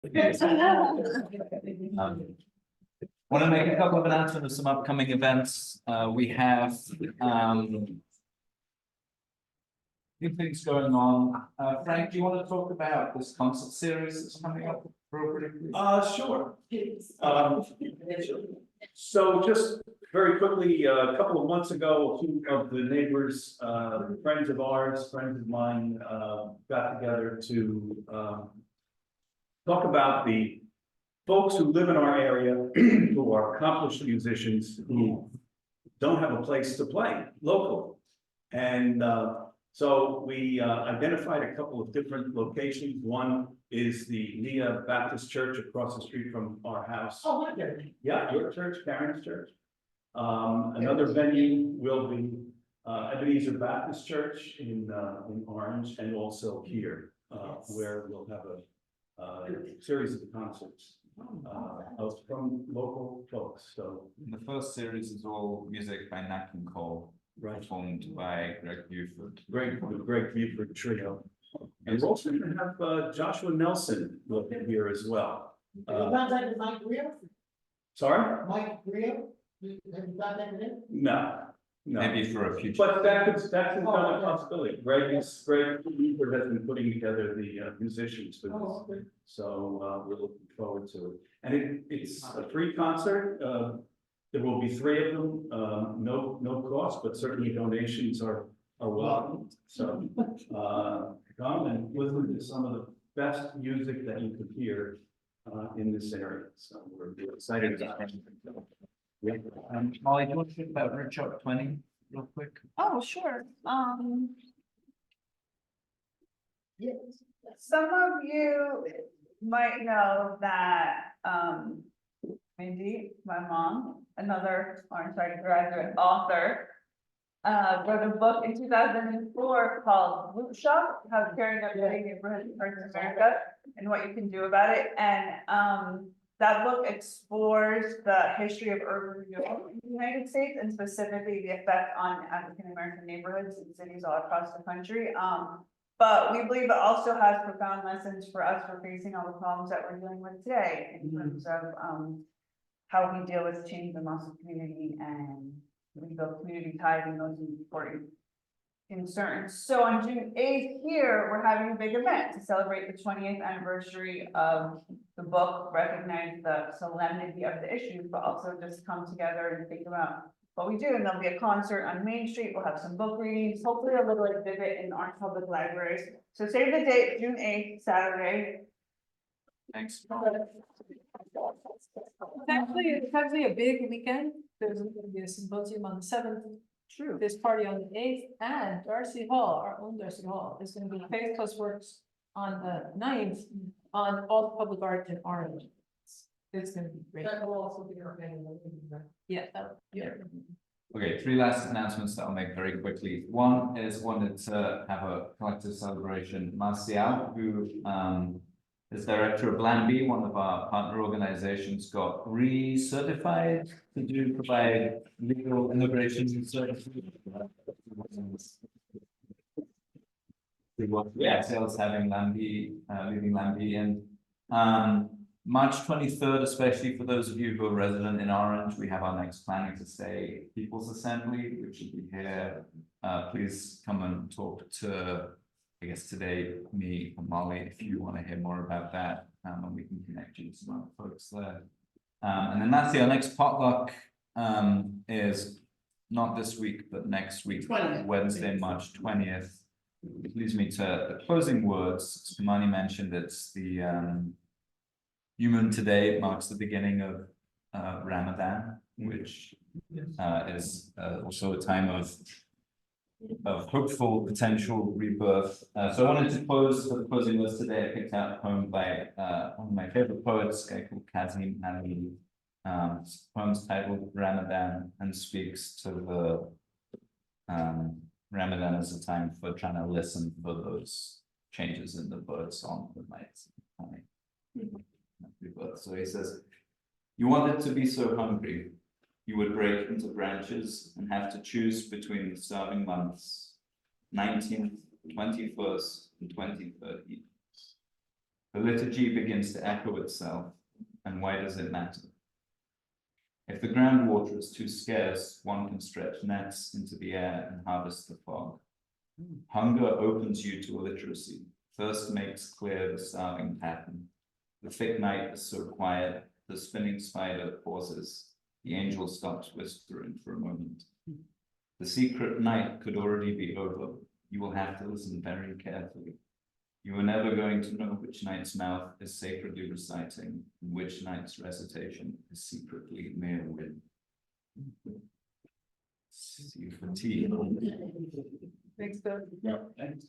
Want to make a couple of announcements of some upcoming events. We have few things going on. Frank, do you want to talk about this concert series that's coming up appropriately? Sure. So just very quickly, a couple of months ago, a few of the neighbors, friends of ours, friends of mine, got together to talk about the folks who live in our area, who are accomplished musicians, who don't have a place to play locally. And so we identified a couple of different locations. One is the Nia Baptist Church across the street from our house. Oh, my God. Yeah, your church, Karen's church. Another venue will be Ebenezer Baptist Church in Orange, and also here, where we'll have a series of concerts from local folks. So The first series is all music by Nat King Cole, performed by Greg Buford. Greg Buford Trio. And we're also going to have Joshua Nelson will be here as well. Contacted Mike Rio? Sorry? Mike Rio? Have you contacted him? No. Maybe for a future. But that's another possibility. Greg Buford has been putting together the musicians for this. Okay. So we're looking forward to it. And it's a free concert. There will be 3 of them, no cost, but certainly donations are welcome. So come and listen to some of the best music that you could hear in this area. So we're excited about it. Molly, do you want to talk about Rich Up 20 real quick? Oh, sure. Yes. Some of you might know that, Mindy, my mom, another Orange graduate author, wrote a book in 2004 called Boot Shop, How Caring About Getting Neighborhood Parts in America and What You Can Do About It. And that book explores the history of urban renewal in the United States, and specifically the effect on African-American neighborhoods and cities all across the country. But we believe it also has profound lessons for us for facing all the problems that we're dealing with today in terms of how we deal with change and loss of community and rebuild community ties and those important concerns. So on June 8th here, we're having a big event to celebrate the 20th anniversary of the book, recognize the solemnity of the issues, but also just come together and think about what we do. And there'll be a concert on Main Street. We'll have some book readings, hopefully a little exhibit in Orange Public Libraries. So save the date, June 8th, Saturday. Thanks. It's actually a big weekend. There's going to be a symposium on the 7th. True. This party on the 8th, and Darcy Hall, our own Darcy Hall, is going to be Faith+Works on the 9th on all the public art in Orange. It's going to be great. That will also be our annual meeting, right? Yeah, Yeah. Okay, 3 last announcements that I'll make very quickly. One is wanted to have a collective celebration. Marcial, who is director of Lambie, one of our partner organizations, got recertified to provide legal immigration services. Yeah, sales having Lambie, leaving Lambie, and March 23rd, especially for those of you who are resident in Orange, we have our next Planning to Stay People's Assembly, which will be here. Please come and talk to, I guess today, me and Molly, if you want to hear more about that, and we can connect you to some other folks there. And then that's our next potluck is not this week, but next week, 20th. Wednesday, March 20th. It leads me to the closing words. Khemani mentioned it's the New Moon today marks the beginning of Ramadan, which is also a time of hopeful potential rebirth. So I wanted to close for the closing words today. I picked out a poem by one of my favorite poets, a guy called Kazim Ali. Poem's titled Ramadan, and speaks to the Ramadan as a time for trying to listen for those changes in the bird song that might rebirth. So he says, you wanted to be so hungry, you would break into branches and have to choose between the starving months, 19th, 21st, and 23rd evenings. The liturgy begins to echo itself, and why does it matter? If the groundwater is too scarce, one can stretch nets into the air and harvest the fog. Hunger opens you to illiteracy. Thirst makes clear the starving pattern. The thick night is so quiet, the spinning spider pauses. The angel stops whispering for a moment. The secret night could already be over. You will have to listen very carefully. You are never going to know which night's mouth is sacredly reciting, and which night's recitation is secretly mere wind. See you for tea. Thanks, Bill. Thanks.